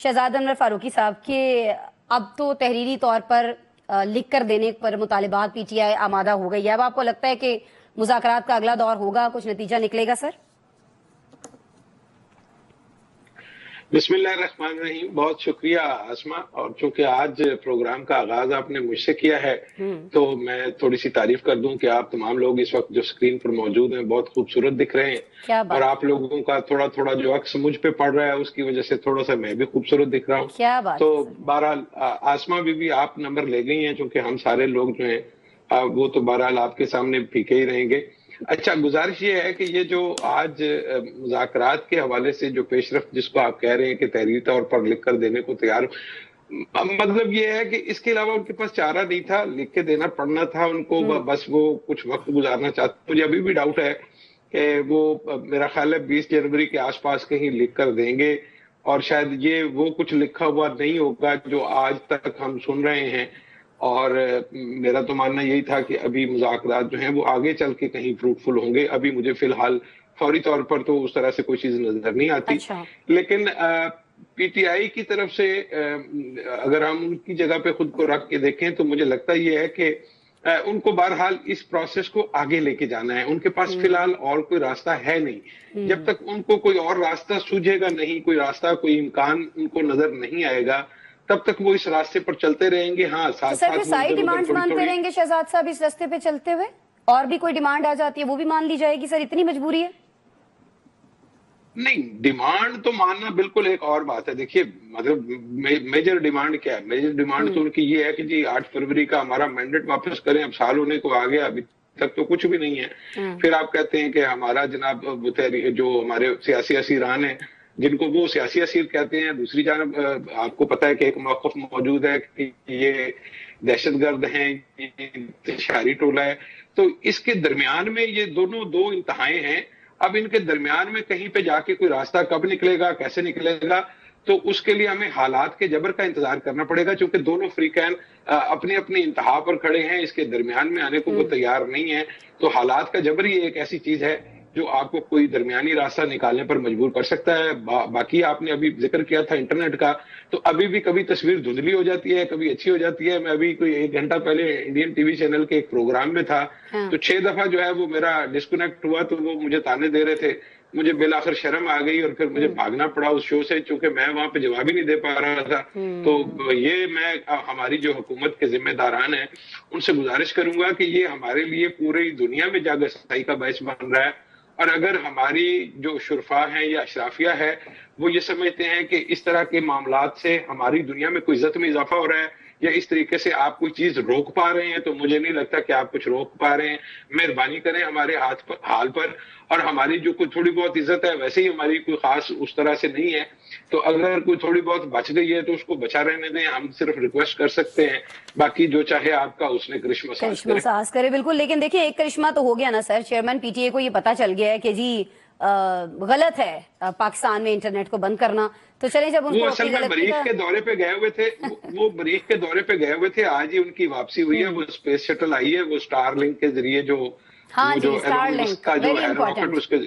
शहजाद अनवर फारूकी साहब के अब तो तहरीरी तौर पर लिख कर देने पर मुतालिबात पीटीआई आमादा हो गई है। अब आपको लगता है कि मुज़ाकरात का अगला दौर होगा, कुछ नतीजा निकलेगा सर? बिस्मिल्लाहिर्रहमानिर्रहीम। बहुत शुक्रिया आसमा। और चूंकि आज प्रोग्राम का आगाज आपने मुझसे किया है तो मैं थोड़ी सी तारीफ कर दूं कि आप तमाम लोग इस वक्त जो स्क्रीन पर मौजूद हैं बहुत खूबसूरत दिख रहे हैं। क्या बात। और आप लोगों का थोड़ा थोड़ा जो अक्स मुझ पे पड़ रहा है उसकी वजह से थोड़ा सा मैं भी खूबसूरत दिख रहा हूँ। क्या बात। तो बहरहाल आसमा बीबी आप नंबर ले गई हैं, चूंकि हम सारे लोग जो हैं वो तो बहरहाल आपके सामने फीके ही रहेंगे। अच्छा, गुजारिश ये है कि ये जो आज मुज़ाकरात के हवाले से जो पेशरफ्त जिसको आप कह रहे हैं कि तहरीरी तौर पर लिख कर देने को तैयार, मतलब ये है कि इसके अलावा उनके पास चारा नहीं था, लिख के देना पड़ना था उनको। बस वो कुछ वक्त गुजारना चाहते। मुझे अभी भी डाउट है कि वो मेरा ख्याल है 20 जनवरी के आसपास कहीं लिख कर देंगे और शायद ये वो कुछ लिखा हुआ नहीं होगा जो आज तक हम सुन रहे हैं। और मेरा तो मानना यही था कि अभी मुज़ाकरात जो हैं वो आगे चल के कहीं फ्रूटफुल होंगे। अभी मुझे फिलहाल फौरी तौर पर तो उस तरह से कोई चीज नजर नहीं आती। अच्छा। लेकिन पीटीआई की तरफ से अगर हम उनकी जगह पे खुद को रख के देखें तो मुझे लगता ये है कि उनको बहरहाल इस प्रोसेस को आगे लेके जाना है। उनके पास फिलहाल और कोई रास्ता है नहीं। जब तक उनको कोई और रास्ता सूझेगा नहीं, कोई रास्ता कोई इम्कान उनको नजर नहीं आएगा, तब तक वो इस रास्ते पर चलते रहेंगे। हाँ, साथ तो साथ सारी डिमांड्स मानते रहेंगे शहजाद साहब इस रास्ते पे चलते हुए? और भी कोई डिमांड आ जाती है वो भी मान ली जाएगी सर? इतनी मजबूरी है? नहीं, डिमांड तो मानना बिल्कुल एक और बात है। देखिए, मतलब मेजर डिमांड क्या है? मेजर डिमांड तो उनकी ये है कि जी 8 फरवरी का हमारा मैंडेट वापस करें। अब साल होने को आ गया, अभी तक तो कुछ भी नहीं है। फिर आप कहते हैं कि हमारा जनाब जो हमारे सियासी असीरान है, जिनको वो सियासी असीर कहते हैं, दूसरी जानब आपको पता है कि एक मौक़िफ़ मौजूद है कि ये दहशतगर्द हैं, ये इंतशारी टोला है। तो इसके दरमियान में ये दोनों दो इंतहाएं हैं। अब इनके दरमियान में कहीं पे जाके कोई रास्ता कब निकलेगा, कैसे निकलेगा, तो उसके लिए हमें हालात के जबर का इंतजार करना पड़ेगा। क्योंकि दोनों फ्रीकैन अपनी अपनी इंतहा पर खड़े हैं, इसके दरमियान में आने को वो तैयार नहीं है। तो हालात का जबर ही एक ऐसी चीज है जो आपको कोई दरमियानी रास्ता निकालने पर मजबूर कर सकता है। बाकी आपने अभी जिक्र किया था इंटरनेट का, तो अभी भी कभी तस्वीर धुंधली हो जाती है, कभी अच्छी हो जाती है। मैं अभी कोई 1 घंटा पहले इंडियन टीवी चैनल के एक प्रोग्राम में था। तो 6 दफा जो है वो मेरा डिस्कनेक्ट हुआ, तो वो मुझे ताने दे रहे थे। मुझे बिलाखिर शर्म आ गई और फिर मुझे भागना पड़ा उस शो से, चूंकि मैं वहां पे जवाब ही नहीं दे पा रहा था। तो ये मैं हमारी जो हुकूमत के जिम्मेदारान हैं उनसे गुजारिश करूंगा कि ये हमारे लिए पूरी दुनिया में जागरूकता का बायस बन रहा है। और अगर हमारी जो शुरफा है या अशराफिया है वो ये समझते हैं कि इस तरह के मामलात से हमारी दुनिया में कोई इज्जत में इजाफा हो रहा है या इस तरीके से आप कोई चीज रोक पा रहे हैं, तो मुझे नहीं लगता कि आप कुछ रोक पा रहे हैं। मेहरबानी करें हमारे हाल पर। और हमारी जो कोई थोड़ी बहुत इज्जत है वैसे ही हमारी कोई खास उस तरह से नहीं है। तो अगर कोई थोड़ी बहुत बच गई है तो उसको बचा रहने दें। हम सिर्फ रिक्वेस्ट कर सकते हैं, बाकी जो चाहे आपका उसने करिश्मा साज करे। बिल्कुल, लेकिन देखिए एक करिश्मा तो हो गया ना सर। चेयरमैन पीटीए को ये पता चल गया है कि जी गलत है पाकिस्तान में इंटरनेट को बंद करना। तो चलें, जब उनको असल में मरीख के दौरे पे गए हुए थे, वो मरीख के दौरे पे गए हुए थे। आज ही उनकी वापसी हुई है। वो स्पेस शटल आई है, वो स्टार लिंक के जरिए जो हाँ जी, स्टार लिंक का जो है रॉकेट उसके